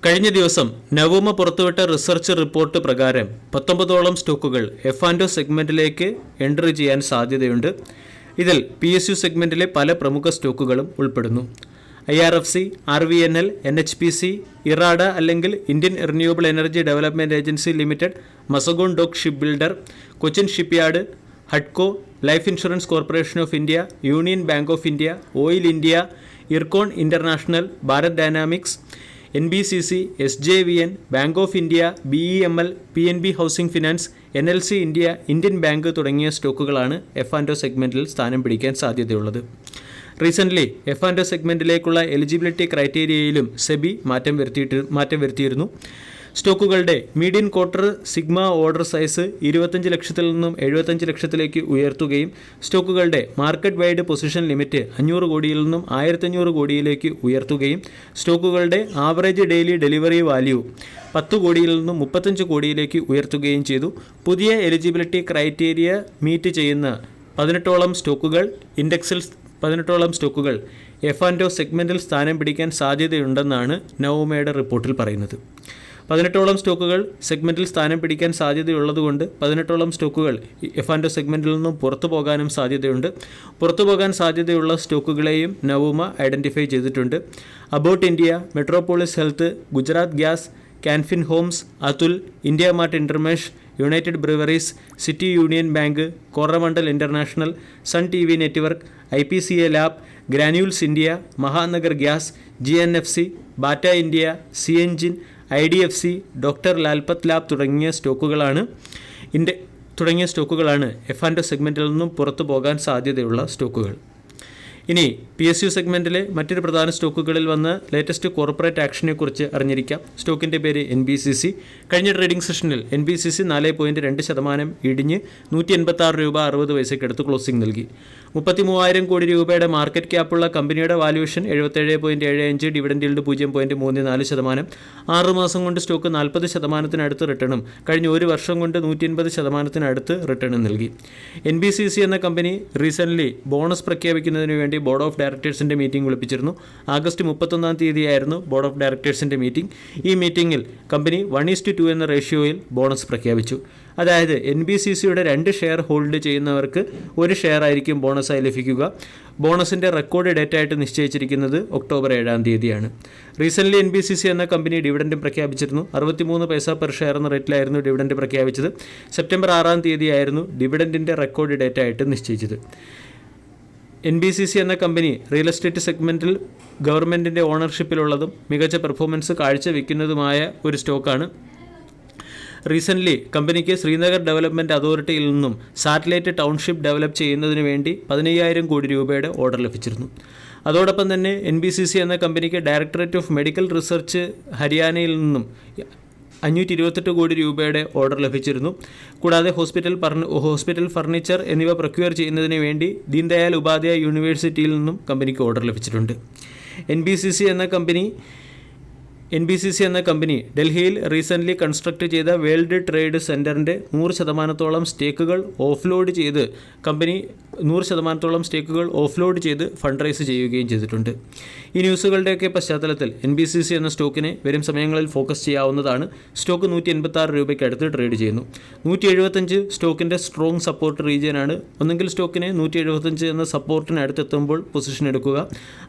കഴിഞ്ഞ ദിവസം നവോമ പുറത്തുവിട്ട റിസർച്ച് റിപ്പോർട്ട് പ്രകാരം 19ഓളം സ്റ്റോക്കുകൾ എഫ് സെഗ്മെന്റിലേക്ക് എൻട്രി ചെയ്യാൻ സാധ്യതയുണ്ട്. ഇതിൽ PSU സെഗ്മെന്റിലെ പല പ്രമുഖ സ്റ്റോക്കുകളും ഉൾപ്പെടുന്നു. IRFC, RVNL, NHPC, ഇറാഡ അല്ലെങ്കിൽ Indian renewable energy development agency limited, Mazagon dock ship builder, Cochin shipyard, ഹഡ്കോ, life insurance corporation of India, union bank of India, oil India, Ircon international, Bharat dynamics, NBCC, SJVN, bank of India, BEML, PNB housing finance, NLC India, Indian bank തുടങ്ങിയ സ്റ്റോക്കുകളാണ് F സെഗ്മെന്റിൽ സ്ഥാനം പിടിക്കാൻ സാധ്യതയുള്ളത്. Recently F സെഗ്മെന്റിലേക്കുള്ള eligibility ക്രൈറ്റീരിയയിലും സെബി മാറ്റം വരുത്തിയിരുന്നു. സ്റ്റോക്കുകളുടെ median quarter sigma order size 25 ലക്ഷത്തിൽ നിന്നും 75 ലക്ഷത്തിലേക്ക് ഉയർത്തുകയും സ്റ്റോക്കുകളുടെ മാർക്കറ്റ് വൈഡ് പൊസിഷൻ ലിമിറ്റ് 500 കോടിയിൽ നിന്നും 1500 കോടിയിലേക്ക് ഉയർത്തുകയും സ്റ്റോക്കുകളുടെ ആവറേജ് ഡെയിലി ഡെലിവറി വാല്യൂ 10 കോടിയിൽ നിന്നും 35 കോടിയിലേക്ക് ഉയർത്തുകയും ചെയ്തു. പുതിയ എലിജിബിലിറ്റി ക്രൈറ്റീരിയ മീറ്റ് ചെയ്യുന്ന 18ഓളം സ്റ്റോക്കുകൾ എഫ് സെഗ്മെന്റിൽ സ്ഥാനം പിടിക്കാൻ സാധ്യതയുണ്ടെന്നാണ് നവോമയുടെ റിപ്പോർട്ടിൽ പറയുന്നത്. 18ഓളം സ്റ്റോക്കുകൾ സെഗ്മെന്റിൽ സ്ഥാനം പിടിക്കാൻ സാധ്യതയുള്ളതുകൊണ്ട് 18ഓളം സ്റ്റോക്കുകൾ എഫ് സെഗ്മെന്റിൽ നിന്നും പുറത്തു പോകാനും സാധ്യതയുണ്ട്. പുറത്തു പോകാൻ സാധ്യതയുള്ള സ്റ്റോക്കുകളെയും നവോമ ഐഡന്റിഫൈ ചെയ്തിട്ടുണ്ട്. Abbott India, Metropolis Health, Gujarat Gas, Can Fin Homes, Atul, India Mart InterMESH, United Breweries, City Union Bank, Coromandel International, Sun TV Network, IPCA Lab, Granules India, Mahanagar Gas, GNFC, Bata India, സിഎൻജിൻ, IDFC, ഡോക്ടർ ലാൽപത് ലാബ് തുടങ്ങിയ സ്റ്റോക്കുകളാണ് F സെഗ്മെന്റിൽ നിന്നും പുറത്തു പോകാൻ സാധ്യതയുള്ള സ്റ്റോക്കുകൾ. ഇനി PSU സെഗ്മെന്റിലെ മറ്റൊരു പ്രധാന സ്റ്റോക്കുകളിൽ വന്ന ലേറ്റസ്റ്റ് കോർപ്പറേറ്റ് ആക്ഷനെ കുറിച്ച് അറിഞ്ഞിരിക്കാം. സ്റ്റോക്കിൻ്റെ പേര് NBCC. കഴിഞ്ഞ ട്രേഡിംഗ് സെഷനിൽ NBCC 4.2% ഇടിഞ്ഞ് 186 രൂപ 60 പൈസയ്ക്ക് അടുത്ത് ക്ലോസിംഗ് നൽകി. 33,000 കോടി രൂപയുടെ മാർക്കറ്റ് ക്യാപ്പുള്ള കമ്പനിയുടെ വാല്യൂഷൻ 77.75, ഡിവിഡൻഡ് yield 0.34%. 6 മാസം കൊണ്ട് സ്റ്റോക്ക് 40%-നടുത്ത് റിട്ടേണും കഴിഞ്ഞ ഒരു വർഷം കൊണ്ട് 180%-നടുത്ത് റിട്ടേണും നൽകി. NBCC എന്ന കമ്പനി റീസെൻ്റ്ലി ബോണസ് പ്രഖ്യാപിക്കുന്നതിന് വേണ്ടി ബോർഡ് ഓഫ് ഡയറക്ടേഴ്സിൻ്റെ മീറ്റിംഗ് വിളിപ്പിച്ചിരുന്നു. ആഗസ്റ്റ് 31 തീയതിയായിരുന്നു ബോർഡ് ഓഫ് ഡയറക്ടേഴ്സിൻ്റെ മീറ്റിംഗ്. ഈ മീറ്റിംഗിൽ കമ്പനി 1:2 എന്ന റേഷ്യോയിൽ ബോണസ് പ്രഖ്യാപിച്ചു. അതായത് NBCCയുടെ 2 ഷെയർ ഹോൾഡ് ചെയ്യുന്നവർക്ക് 1 ഷെയർ ആയിരിക്കും ബോണസായി ലഭിക്കുക. ബോണസിൻ്റെ റെക്കോർഡ് ഡേറ്റ് ആയിട്ട് നിശ്ചയിച്ചിരിക്കുന്നത് ഒക്ടോബർ 7 തീയതിയാണ്. റീസെൻ്റ്ലി NBCC എന്ന കമ്പനി ഡിവിഡൻഡും പ്രഖ്യാപിച്ചിരുന്നു. 63 പൈസ പെർ ഷെയർ എന്ന റേറ്റിലായിരുന്നു ഡിവിഡൻഡ് പ്രഖ്യാപിച്ചത്. സെപ്റ്റംബർ 6 തീയതിയായിരുന്നു ഡിവിഡൻഡിൻ്റെ റെക്കോർഡ് ഡേറ്റ് ആയിട്ട് നിശ്ചയിച്ചത്. NBCC എന്ന കമ്പനി റിയൽ എസ്റ്റേറ്റ് സെഗ്മെൻറ്റിൽ ഗവൺമെൻറ്റിൻ്റെ ഓണർഷിപ്പിലുള്ളതും മികച്ച പെർഫോമൻസ് കാഴ്ചവെക്കുന്നതുമായ ഒരു സ്റ്റോക്കാണ്. റീസെൻ്റ്ലി കമ്പനിക്ക് ശ്രീനഗർ ഡെവലപ്മെൻറ്റ് അതോറിറ്റിയിൽ നിന്നും സാറ്റലൈറ്റ് ടൗൺഷിപ്പ് ഡെവലപ്പ് ചെയ്യുന്നതിന് വേണ്ടി 15,000 കോടി രൂപയുടെ ഓർഡർ ലഭിച്ചിരുന്നു. അതോടൊപ്പം തന്നെ NBCC എന്ന കമ്പനിക്ക് ഡയറക്ടറേറ്റ് ഓഫ് മെഡിക്കൽ റിസർച്ച് ഹരിയാനയിൽ നിന്നും 528 കോടി രൂപയുടെ ഓർഡർ ലഭിച്ചിരുന്നു. കൂടാതെ ഹോസ്പിറ്റൽ ഫർണിച്ചർ എന്നിവ പ്രൊക്യൂർ ചെയ്യുന്നതിന് വേണ്ടി ദീൻദയാൽ ഉപാധ്യായ യൂണിവേഴ്സിറ്റിയിൽ നിന്നും കമ്പനിക്ക് ഓർഡർ ലഭിച്ചിട്ടുണ്ട്. NBCC എന്ന കമ്പനി ഡൽഹിയിൽ റീസെൻ്റ്ലി കൺസ്ട്രക്ട് ചെയ്ത വേൾഡ് ട്രേഡ് സെൻറ്ററിൻ്റെ 100%-ഓളം സ്റ്റേക്കുകൾ ഓഫ്ലോഡ് ചെയ്ത് ഫണ്ട് റൈസ് ചെയ്യുകയും ചെയ്തിട്ടുണ്ട്. ഈ ന്യൂസുകളുടെയൊക്കെ പശ്ചാത്തലത്തിൽ NBCC എന്ന സ്റ്റോക്കിനെ വരും സമയങ്ങളിൽ ഫോക്കസ് ചെയ്യാവുന്നതാണ്. സ്റ്റോക്ക് 186 രൂപയ്ക്ക് അടുത്ത് ട്രേഡ് ചെയ്യുന്നു. 175 സ്റ്റോക്കിൻ്റെ സ്ട്രോങ് സപ്പോർട്ട് റീജിയനാണ്. ഒന്നെങ്കിൽ സ്റ്റോക്കിനെ 175 എന്ന സപ്പോർട്ടിന് അടുത്തെത്തുമ്പോൾ പൊസിഷൻ എടുക്കുക.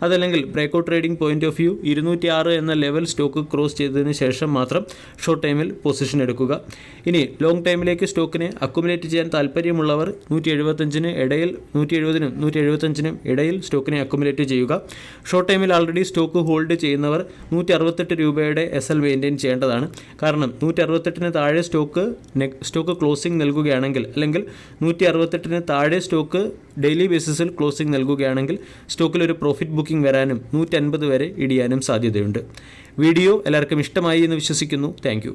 അതല്ലെങ്കിൽ breakout trading point of view 206 എന്ന ലെവൽ സ്റ്റോക്ക് ക്രോസ് ചെയ്തതിന് ശേഷം മാത്രം ഷോർട്ട് ടൈമിൽ പൊസിഷൻ എടുക്കുക. ഇനി ലോങ് ടൈമിലേക്ക് സ്റ്റോക്കിനെ അക്കുമുലേറ്റ് ചെയ്യാൻ താല്പര്യമുള്ളവർ 170-നും 175-നും ഇടയിൽ സ്റ്റോക്കിനെ അക്കുമുലേറ്റ് ചെയ്യുക. ഷോർട്ട് ടൈമിൽ ആൾറെഡി സ്റ്റോക്ക് ഹോൾഡ് ചെയ്യുന്നവർ 168 രൂപയുടെ SL മെയിൻറ്റെയിൻ ചെയ്യേണ്ടതാണ്. കാരണം 168-ന് താഴെ സ്റ്റോക്ക് ക്ലോസിംഗ് നൽകുകയാണെങ്കിൽ, അല്ലെങ്കിൽ 168-ന് താഴെ സ്റ്റോക്ക് ഡെയിലി ബേസിസിൽ ക്ലോസിംഗ് നൽകുകയാണെങ്കിൽ സ്റ്റോക്കിൽ ഒരു പ്രോഫിറ്റ് ബുക്കിംഗ് വരാനും 150 വരെ ഇടിയാനും സാധ്യതയുണ്ട്. വീഡിയോ എല്ലാവർക്കും ഇഷ്ടമായി എന്ന് വിശ്വസിക്കുന്നു. Thank you.